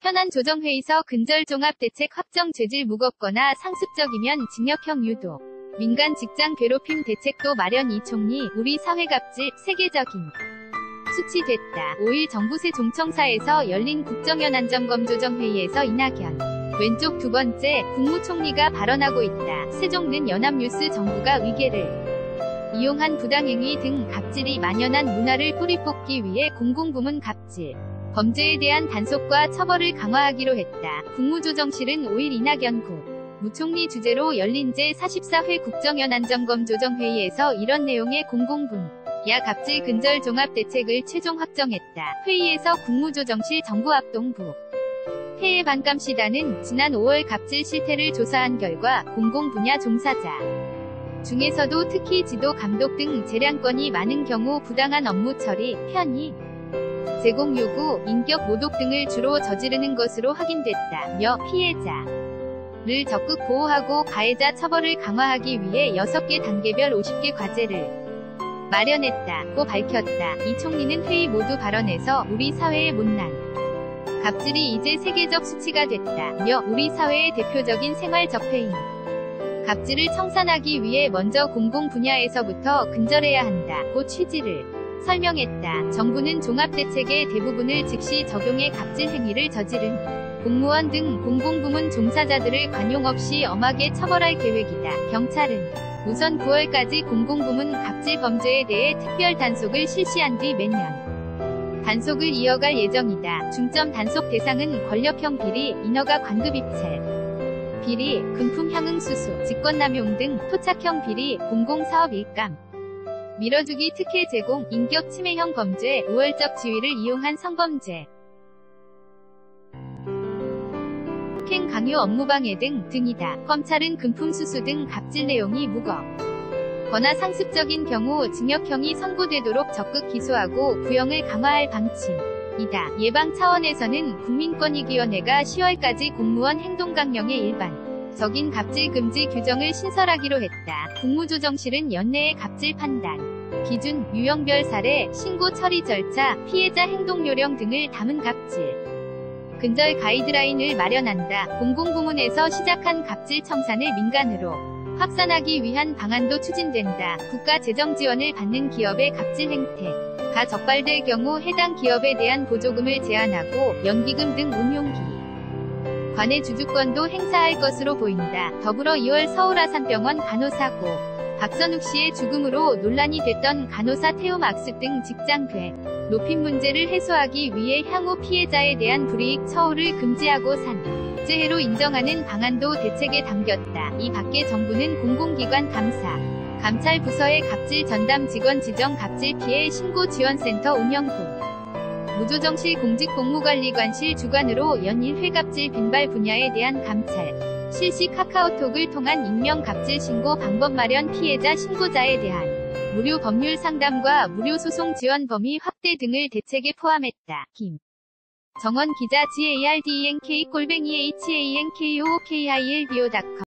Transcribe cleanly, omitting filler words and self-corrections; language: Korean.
현안 조정회의서 근절종합대책 확정 죄질 무겁거나 상습적이면 징역형 유도. 민간 직장 괴롭힘 대책도 마련. 이 총리, 우리 사회 갑질, 세계적인 수치됐다. 5일 정부 세종청사에서 열린 국정연안점검조정회의에서 이낙연 왼쪽 두 번째 국무총리가 발언하고 있다. 세종는 연합뉴스 정부가 위계를 이용한 부당행위 등 갑질이 만연한 문화를 뿌리 뽑기 위해 공공부문 갑질 범죄에 대한 단속과 처벌을 강화하기로 했다. 국무조정실은 5일 이낙연 국무총리 주재로 열린 제44회 국정연안점검조정회의에서 이런 내용의 공공분야 갑질 근절 종합대책을 최종 확정했다. 회의에서 국무조정실 정부합동부 해외 반감시단은 지난 5월 갑질 실태를 조사한 결과 공공분야 종사자 중에서도 특히 지도 감독 등 재량권이 많은 경우 부당한 업무 처리, 편의, 제공 요구, 인격 모독 등을 주로 저지르는 것으로 확인됐다며 피해자를 적극 보호하고 가해자 처벌을 강화하기 위해 6개 단계별 50개 과제를 마련했다고 밝혔다. 이 총리는 회의 모두 발언에서 우리 사회의 못난 갑질이 이제 세계적 수치가 됐다며 우리 사회의 대표적인 생활 적폐인 갑질을 청산하기 위해 먼저 공공 분야에서부터 근절해야 한다고 취지를 설명했다. 정부는 종합대책의 대부분을 즉시 적용해 갑질 행위를 저지른 공무원 등 공공부문 종사자들을 관용 없이 엄하게 처벌할 계획이다. 경찰은 우선 9월까지 공공부문 갑질 범죄에 대해 특별 단속을 실시한 뒤 매년 단속을 이어갈 예정이다. 중점 단속 대상은 권력형 비리, 인허가 관급 입찰 비리, 금품 향응 수수, 직권남용 등 토착형 비리, 공공사업 일감 밀어주기 특혜 제공, 인격 침해형 범죄, 우월적 지위를 이용한 성범죄, 폭행 강요 업무방해 등이다. 검찰은 금품 수수 등 갑질 내용이 무겁거나 상습적인 경우 징역형이 선고되도록 적극 기소하고 구형을 강화할 방침이다. 예방 차원에서는 국민권익위원회가 10월까지 공무원 행동강령의 일반적인 갑질 금지 규정을 신설하기로 했다. 국무조정실은 연내에 갑질 판단 기준, 유형별 사례, 신고 처리 절차, 피해자 행동 요령 등을 담은 갑질 근절 가이드라인을 마련한다. 공공부문에서 시작한 갑질 청산을 민간으로 확산하기 위한 방안도 추진된다. 국가 재정 지원을 받는 기업의 갑질 행태가 적발될 경우 해당 기업에 대한 보조금을 제한하고 연기금 등 운용기 관의 주주권도 행사할 것으로 보인다. 더불어 2월 서울 아산병원 간호사고 박선욱 씨의 죽음으로 논란이 됐던 간호사 태움 악습 등 직장 괴롭힘 문제를 해소하기 위해 향후 피해자에 대한 불이익 처우를 금지하고 산재해로 인정하는 방안도 대책에 담겼다. 이 밖에 정부는 공공기관 감사, 감찰 부서의 갑질 전담 직원 지정 갑질 피해 신고 지원센터 운영 무조정실 공직공무관리관실 주관으로 연일 회갑질 빈발 분야에 대한 감찰 실시 카카오톡을 통한 익명 갑질 신고 방법 마련 피해자 신고자에 대한 무료 법률 상담과 무료 소송 지원 범위 확대 등을 대책에 포함했다. 김정원 기자 GARDENK@hankooKILBO.com